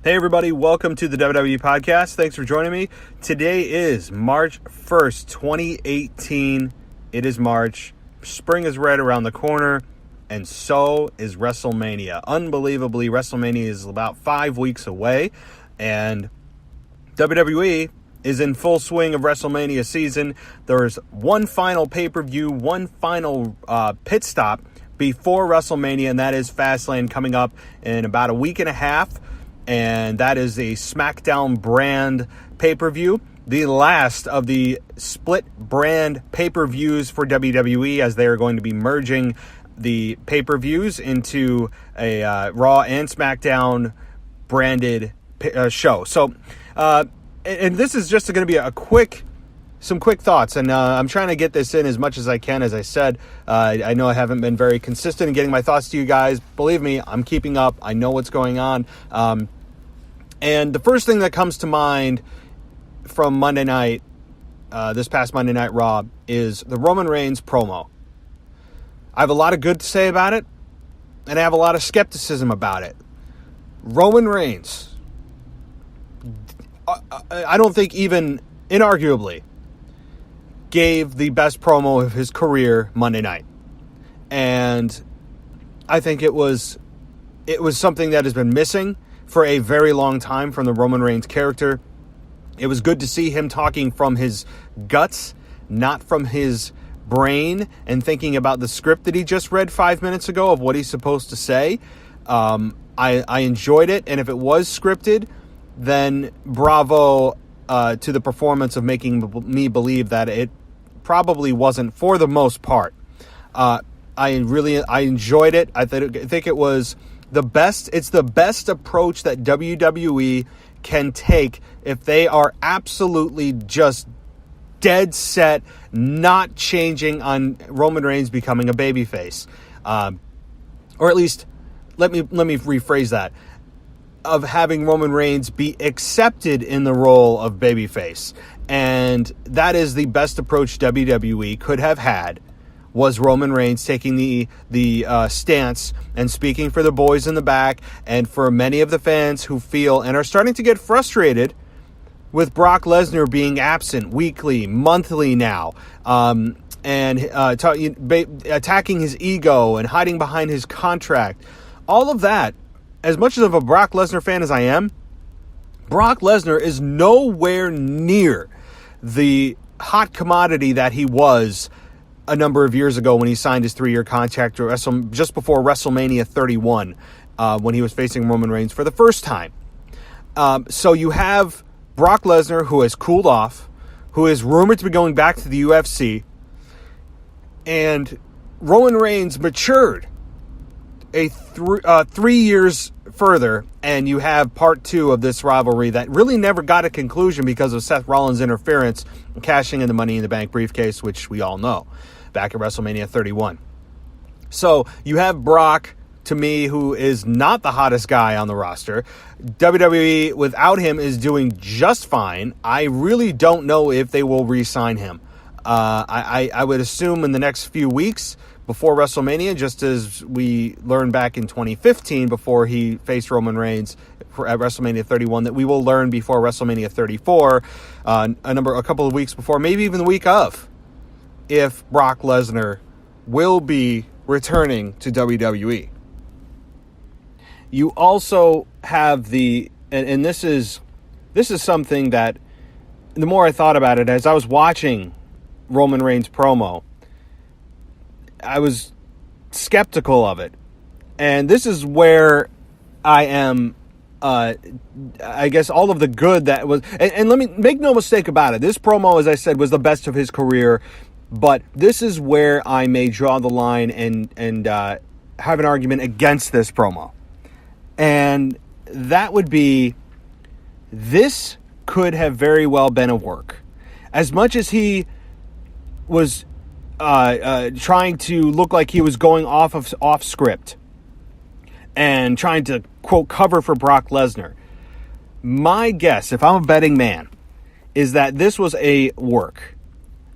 Hey everybody, welcome to the WWE Podcast. Thanks for joining me. Today is March 1st, 2018. It is March. Spring is right around the corner, and so is Wrestlemania. Unbelievably, Wrestlemania is about 5 weeks away, and WWE is in full swing of WrestleMania season. There's one final pay-per-view, one final pit stop before WrestleMania, and that is Fastlane coming up in about a week and a half. And that is a SmackDown brand pay-per-view, the last of the split brand pay-per-views for WWE, as they are going to be merging the pay-per-views into a Raw and SmackDown branded show. So, and this is just going to be some quick thoughts, and I'm trying to get this in as much as I can. As I said, I know I haven't been very consistent in getting my thoughts to you guys. Believe me, I'm keeping up. I know what's going on. And the first thing that comes to mind from Monday night, this past Monday Night Raw, is the Roman Reigns promo. I have a lot of good to say about it, and I have a lot of skepticism about it. Roman Reigns, I don't think even inarguably, gave the best promo of his career Monday night. And I think it was something that has been missing for a very long time from the Roman Reigns character. It was good to see him talking from his guts, not from his brain, and thinking about the script that he just read 5 minutes ago of what he's supposed to say. I enjoyed it, and if it was scripted, then bravo to the performance of making me believe that it probably wasn't for the most part. I enjoyed it. I think it was the best. It's the best approach that WWE can take if they are absolutely just dead set, not changing on Roman Reigns becoming a babyface, or at least let me rephrase that, of having Roman Reigns be accepted in the role of babyface. And that is the best approach WWE could have had, was Roman Reigns taking the stance and speaking for the boys in the back, and for many of the fans who feel and are starting to get frustrated with Brock Lesnar being absent weekly, monthly now, and attacking his ego and hiding behind his contract. All of that, as much of a Brock Lesnar fan as I am, Brock Lesnar is nowhere near the hot commodity that he was a number of years ago when he signed his 3-year contract just before WrestleMania 31, when he was facing Roman Reigns for the first time. So you have Brock Lesnar, who has cooled off, who is rumored to be going back to the UFC, and Roman Reigns matured 3 years further, and you have part 2 of this rivalry that really never got a conclusion because of Seth Rollins' interference and cashing in the Money in the Bank briefcase, which we all know, back at WrestleMania 31. So you have Brock, to me, who is not the hottest guy on the roster. WWE, without him, is doing just fine. I really don't know if they will re-sign him. I would assume in the next few weeks before WrestleMania, just as we learned back in 2015 before he faced Roman Reigns at WrestleMania 31, that we will learn before WrestleMania 34, a couple of weeks before, maybe even the week of, if Brock Lesnar will be returning to WWE. You also have and this is something that, the more I thought about it, as I was watching Roman Reigns' promo, I was skeptical of it. And this is where I am, I guess, all of the good that was... And let me make no mistake about it. This promo, as I said, was the best of his career. But this is where I may draw the line and have an argument against this promo. And that would be, this could have very well been a work. As much as he was trying to look like he was going off script and trying to, quote, cover for Brock Lesnar, my guess, if I'm a betting man, is that this was a work.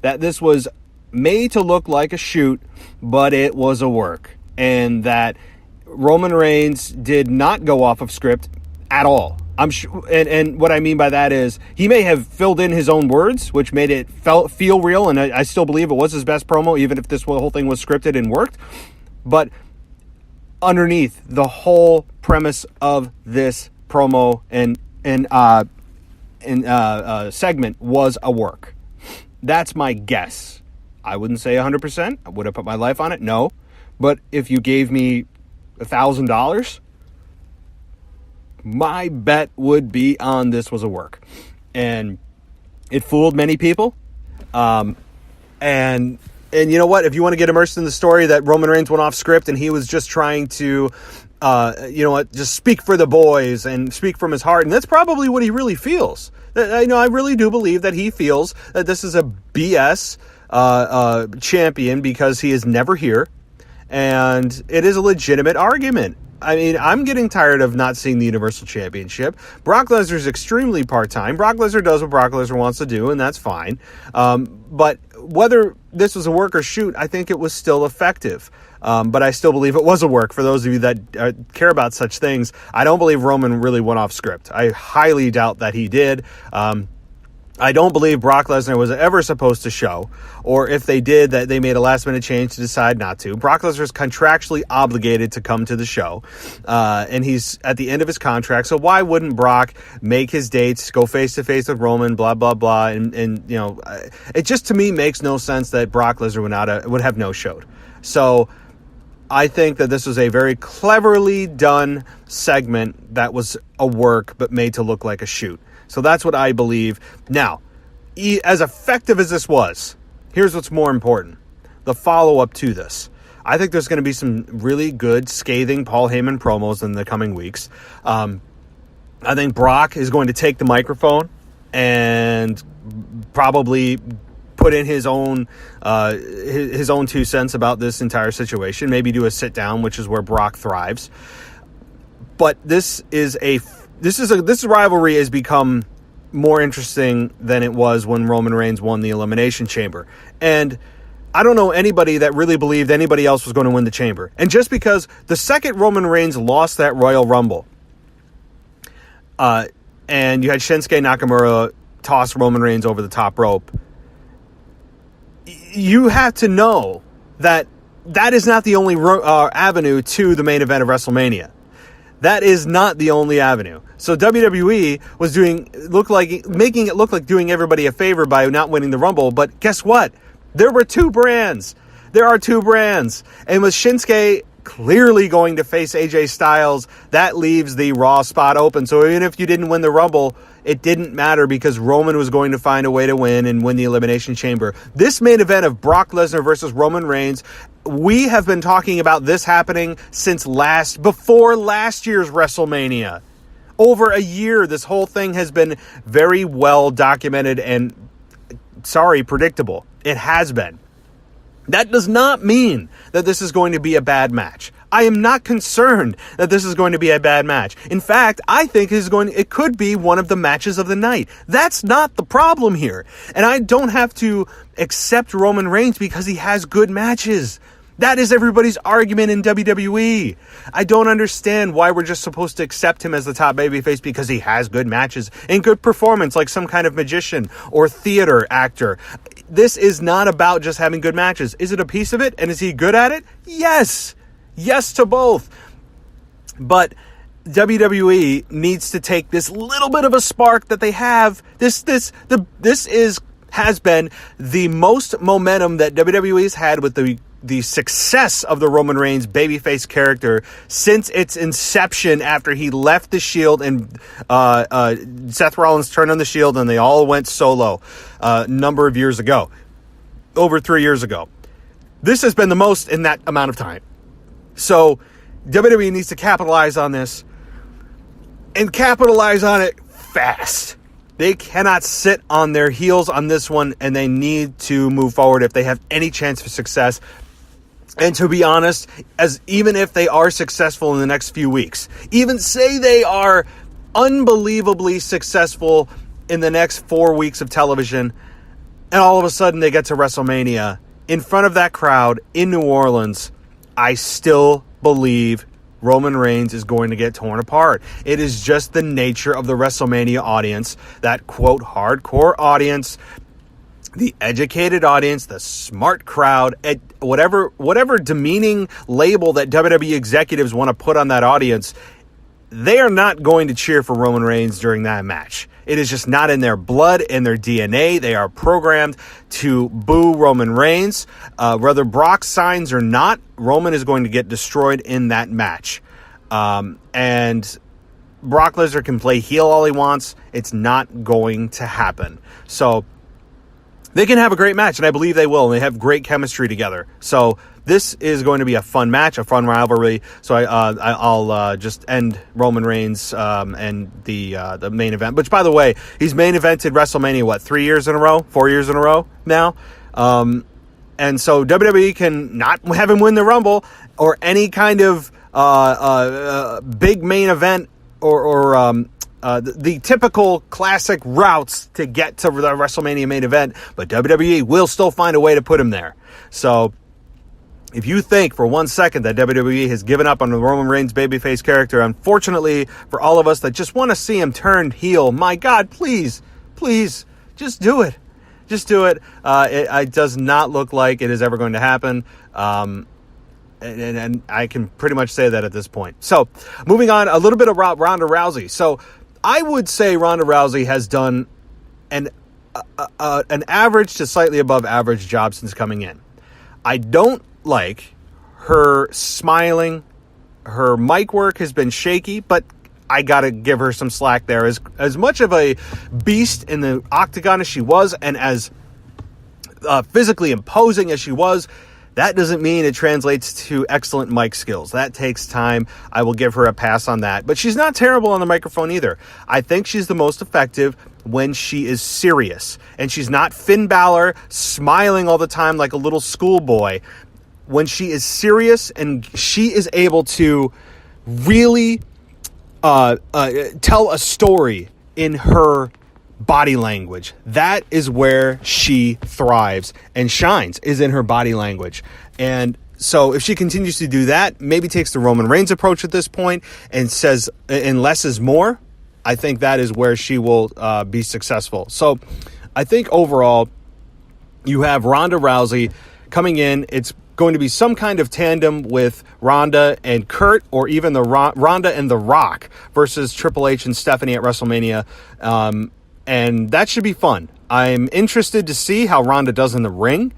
That this was made to look like a shoot, but it was a work. And that Roman Reigns did not go off of script at all. I'm sure, and what I mean by that is he may have filled in his own words, which made it feel real, and I still believe it was his best promo, even if this whole thing was scripted and worked. But underneath the whole premise of this promo and segment was a work. That's my guess. I wouldn't say 100%. I would have put my life on it. No, but if you gave me $1,000. My bet would be on this was a work. And it fooled many people. And you know what? If you want to get immersed in the story that Roman Reigns went off script and he was just trying to, just speak for the boys and speak from his heart. And that's probably what he really feels. I really do believe that he feels that this is a BS champion because he is never here. And it is a legitimate argument. I mean, I'm getting tired of not seeing the Universal Championship. Brock Lesnar is extremely part-time. Brock Lesnar does what Brock Lesnar wants to do, and that's fine. But whether this was a work or shoot, I think it was still effective. But I still believe it was a work. For those of you that care about such things, I don't believe Roman really went off script. I highly doubt that he did. I don't believe Brock Lesnar was ever supposed to show, or if they did, that they made a last-minute change to decide not to. Brock Lesnar is contractually obligated to come to the show, and he's at the end of his contract, so why wouldn't Brock make his dates, go face-to-face with Roman, blah, blah, blah, and it just, to me, makes no sense that Brock Lesnar would have no-showed. So I think that this was a very cleverly done segment that was a work, but made to look like a shoot. So that's what I believe. Now, as effective as this was, here's what's more important. The follow-up to this. I think there's going to be some really good, scathing Paul Heyman promos in the coming weeks. I think Brock is going to take the microphone and probably put in his own 2 cents about this entire situation. Maybe do a sit-down, which is where Brock thrives. But this rivalry has become more interesting than it was when Roman Reigns won the Elimination Chamber. And I don't know anybody that really believed anybody else was going to win the Chamber. And just because the second Roman Reigns lost that Royal Rumble, and you had Shinsuke Nakamura toss Roman Reigns over the top rope, you have to know that that is not the only avenue to the main event of WrestleMania. That is not the only avenue. So WWE was making it look like doing everybody a favor by not winning the Rumble. But guess what? There were 2 brands. There are 2 brands. And with Shinsuke clearly going to face AJ Styles, that leaves the Raw spot open. So even if you didn't win the Rumble, it didn't matter because Roman was going to find a way to win and win the Elimination Chamber. This main event of Brock Lesnar versus Roman Reigns, we have been talking about this happening since before last year's WrestleMania. Over a year, this whole thing has been very well documented and, predictable. It has been. That does not mean that this is going to be a bad match. I am not concerned that this is going to be a bad match. In fact, I think it could be one of the matches of the night. That's not the problem here. And I don't have to accept Roman Reigns because he has good matches. That is everybody's argument in WWE. I don't understand why we're just supposed to accept him as the top babyface because he has good matches and good performance like some kind of magician or theater actor. This is not about just having good matches. Is it a piece of it? And is he good at it? Yes. Yes to both. But WWE needs to take this little bit of a spark that they have. This has been the most momentum that WWE's had with the success of the Roman Reigns babyface character since its inception after he left the Shield and Seth Rollins turned on the Shield and they all went solo a number of years ago, over 3 years ago. This has been the most in that amount of time. So WWE needs to capitalize on this and capitalize on it fast. They cannot sit on their heels on this one, and they need to move forward if they have any chance for success. And to be honest, even if they are successful in the next few weeks, even say they are unbelievably successful in the next 4 weeks of television, and all of a sudden they get to WrestleMania in front of that crowd in New Orleans, I still believe Roman Reigns is going to get torn apart. It is just the nature of the WrestleMania audience, that quote hardcore audience, the educated audience, the smart crowd, whatever demeaning label that WWE executives want to put on that audience. They are not going to cheer for Roman Reigns during that match. It is just not in their blood, in their DNA. They are programmed to boo Roman Reigns. Whether Brock signs or not, Roman is going to get destroyed in that match. And Brock Lesnar can play heel all he wants. It's not going to happen. So they can have a great match, and I believe they will. And they have great chemistry together. So this is going to be a fun match, a fun rivalry. So I'll just end Roman Reigns and the main event. Which, by the way, he's main evented WrestleMania, 3 years in a row? 4 years in a row now? And so WWE can not have him win the Rumble or any kind of big main event or the typical classic routes to get to the WrestleMania main event. But WWE will still find a way to put him there. So if you think for 1 second that WWE has given up on the Roman Reigns babyface character, unfortunately for all of us that just want to see him turn heel, my God, please, just do it. Just do it. It does not look like it is ever going to happen. And I can pretty much say that at this point. So moving on, a little bit of Ronda Rousey. So I would say Ronda Rousey has done an average to slightly above average job since coming in. I don't like her smiling. Her mic work has been shaky, but I got to give her some slack there. As much of a beast in the octagon as she was, and as physically imposing as she was, that doesn't mean it translates to excellent mic skills. That takes time. I will give her a pass on that. But she's not terrible on the microphone either. I think she's the most effective when she is serious. And she's not Finn Balor smiling all the time like a little schoolboy. When she is serious and she is able to really tell a story in her body language, that is where she thrives and shines, is in her body language. And so if she continues to do that, maybe takes the Roman Reigns approach at this point and says, and less is more, I think that is where she will be successful. So I think overall, you have Ronda Rousey coming in. It's going to be some kind of tandem with Ronda and Kurt, or even the Ronda and The Rock versus Triple H and Stephanie at WrestleMania. And that should be fun. I'm interested to see how Ronda does in the ring.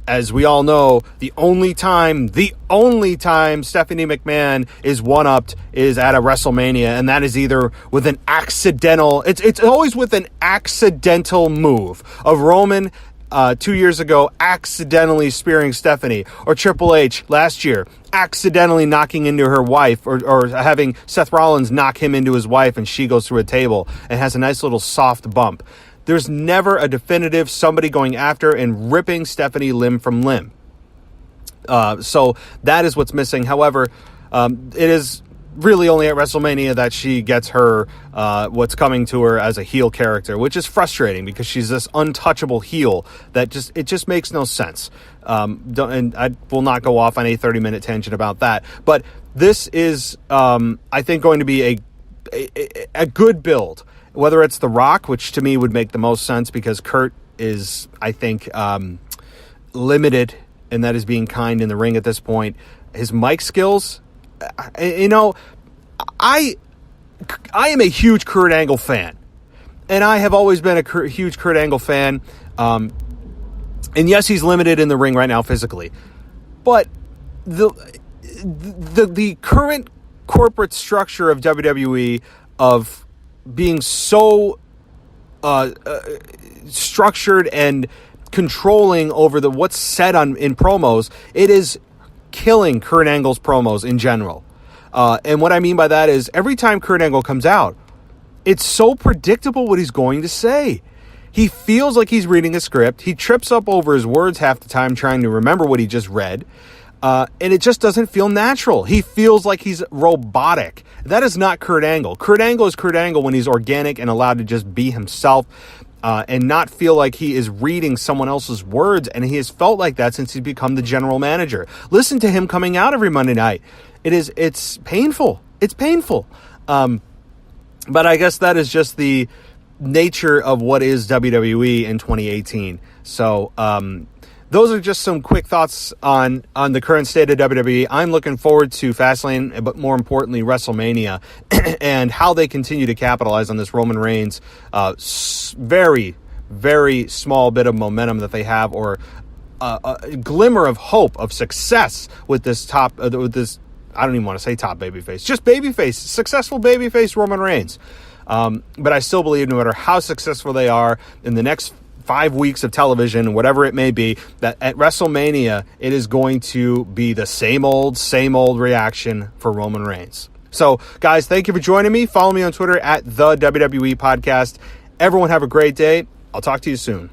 As we all know, the only time Stephanie McMahon is one-upped is at a WrestleMania, and that is either with an accidental, it's always with an accidental move of Roman 2 years ago accidentally spearing Stephanie, or Triple H last year accidentally knocking into her wife, or having Seth Rollins knock him into his wife and she goes through a table and has a nice little soft bump. There's never a definitive somebody going after and ripping Stephanie limb from limb. So that is what's missing. However, it is really only at WrestleMania that she gets her what's coming to her as a heel character, which is frustrating because she's this untouchable heel that just makes no sense. And I will not go off on a 30-minute tangent about that. But this is, I think, going to be a good build. Whether it's The Rock, which to me would make the most sense because Kurt is, I think, limited, and that is being kind in the ring at this point. His mic skills, you know, I am a huge Kurt Angle fan, and I have always been a huge Kurt Angle fan. And yes, he's limited in the ring right now physically, but the current corporate structure of WWE of being so structured and controlling over what's said in promos, it is killing Kurt Angle's promos in general. And what I mean by that is every time Kurt Angle comes out, it's so predictable what he's going to say. He feels like he's reading a script. He trips up over his words half the time trying to remember what he just read. And it just doesn't feel natural. He feels like he's robotic. That is not Kurt Angle. Kurt Angle is Kurt Angle when he's organic and allowed to just be himself and not feel like he is reading someone else's words. And he has felt like that since he's become the general manager. Listen to him coming out every Monday night. It's painful. It's painful. But I guess that is just the nature of what is WWE in 2018. So, those are just some quick thoughts on the current state of WWE. I'm looking forward to Fastlane, but more importantly, WrestleMania, and how they continue to capitalize on this Roman Reigns very, very small bit of momentum that they have, or a glimmer of hope of success with this I don't even want to say top babyface, just babyface, successful babyface Roman Reigns. But I still believe no matter how successful they are in the next 5 weeks of television, whatever it may be, that at WrestleMania, it is going to be the same old reaction for Roman Reigns. So, guys, thank you for joining me. Follow me on Twitter at the WWE Podcast. Everyone have a great day. I'll talk to you soon.